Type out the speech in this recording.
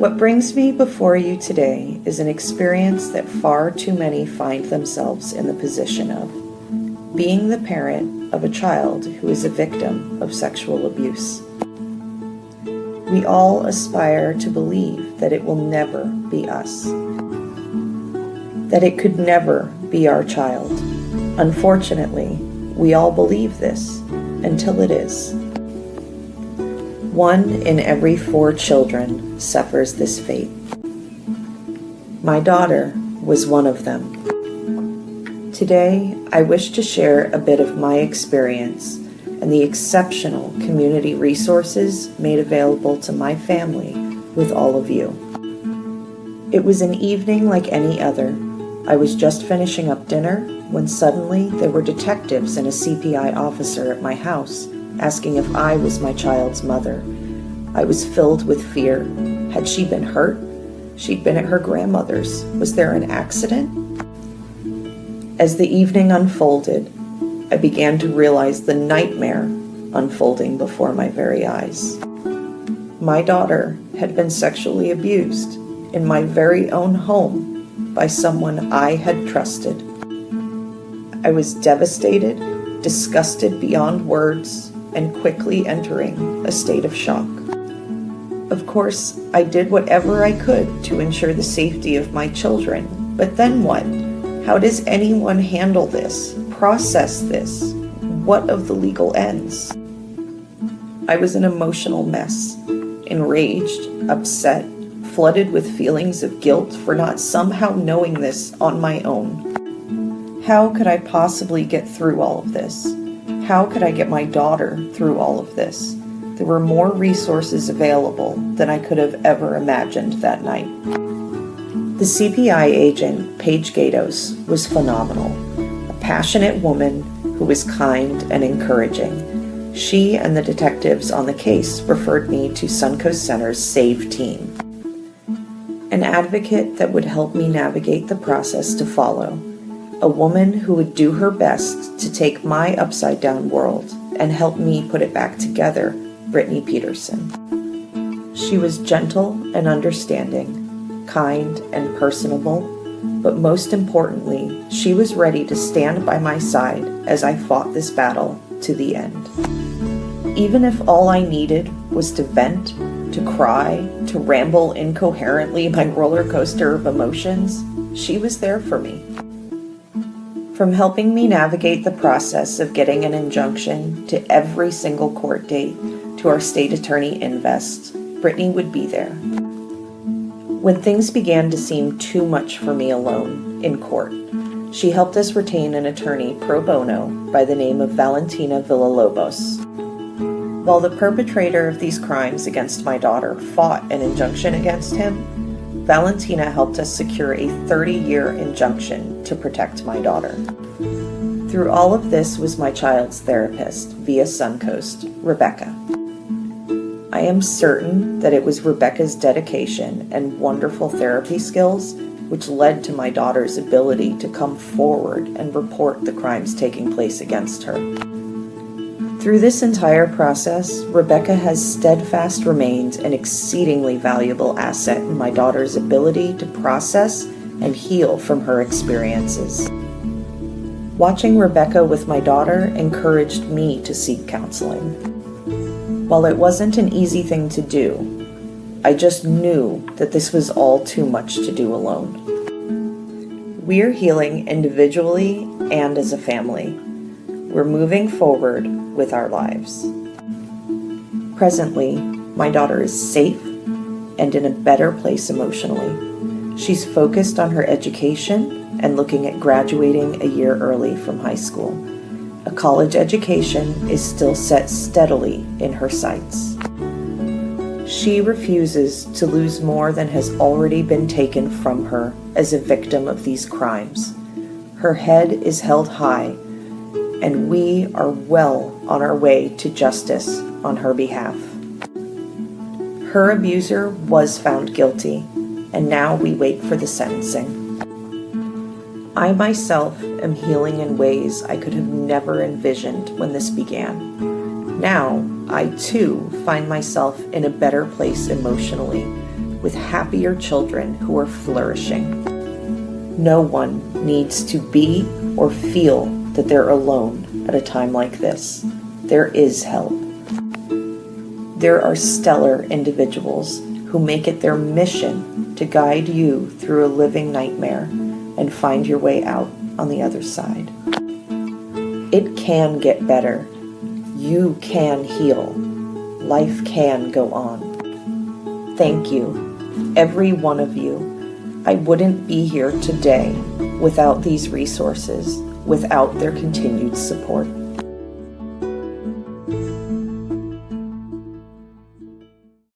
What brings me before you today is an experience that far too many find themselves in the position of, being the parent of a child who is a victim of sexual abuse. We all aspire to believe that it will never be us, that it could never be our child. Unfortunately, we all believe this until it is. 1 in every 4 children suffers this fate. My daughter was one of them. Today, I wish to share a bit of my experience and the exceptional community resources made available to my family with all of you. It was an evening like any other. I was just finishing up dinner when suddenly there were detectives and a CPI officer at my house asking if I was my child's mother. I was filled with fear. Had she been hurt? She'd been at her grandmother's. Was there an accident? As the evening unfolded, I began to realize the nightmare unfolding before my very eyes. My daughter had been sexually abused in my very own home by someone I had trusted. I was devastated, disgusted beyond words, and quickly entering a state of shock. Of course, I did whatever I could to ensure the safety of my children, but then what? How does anyone handle this, process this? What of the legal ends? I was an emotional mess, enraged, upset, flooded with feelings of guilt for not somehow knowing this on my own. How could I possibly get through all of this? How could I get my daughter through all of this? There were more resources available than I could have ever imagined that night. The CPI agent, Paige Gatos, was phenomenal. A passionate woman who was kind and encouraging. She and the detectives on the case referred me to Suncoast Center's SAVE team, an advocate that would help me navigate the process to follow, a woman who would do her best to take my upside-down world and help me put it back together, Brittany Peterson. She was gentle and understanding, kind and personable, but most importantly, she was ready to stand by my side as I fought this battle to the end. Even if all I needed was to vent, to cry, to ramble incoherently my roller coaster of emotions, she was there for me. From helping me navigate the process of getting an injunction to every single court date to our state attorney invest, Brittany would be there. When things began to seem too much for me alone in court, she helped us retain an attorney pro bono by the name of Valentina Villalobos. While the perpetrator of these crimes against my daughter fought an injunction against him, Valentina helped us secure a 30-year injunction to protect my daughter. Through all of this was my child's therapist via Suncoast, Rebecca. I am certain that it was Rebecca's dedication and wonderful therapy skills which led to my daughter's ability to come forward and report the crimes taking place against her. Through this entire process, Rebecca has steadfast remained an exceedingly valuable asset in my daughter's ability to process and heal from her experiences. Watching Rebecca with my daughter encouraged me to seek counseling. While it wasn't an easy thing to do, I just knew that this was all too much to do alone. We're healing individually and as a family. We're moving forward with our lives. Presently, my daughter is safe and in a better place emotionally. She's focused on her education and looking at graduating a year early from high school. A college education is still set steadily in her sights. She refuses to lose more than has already been taken from her as a victim of these crimes. Her head is held high, and we are well on our way to justice on her behalf. Her abuser was found guilty, and now we wait for the sentencing. I myself am healing in ways I could have never envisioned when this began. Now, I too find myself in a better place emotionally, with happier children who are flourishing. No one needs to be or feel that they're alone at a time like this. There is help. There are stellar individuals who make it their mission to guide you through a living nightmare and find your way out on the other side. It can get better. You can heal. Life can go on. Thank you, every one of you. I wouldn't be here today without these resources, without their continued support.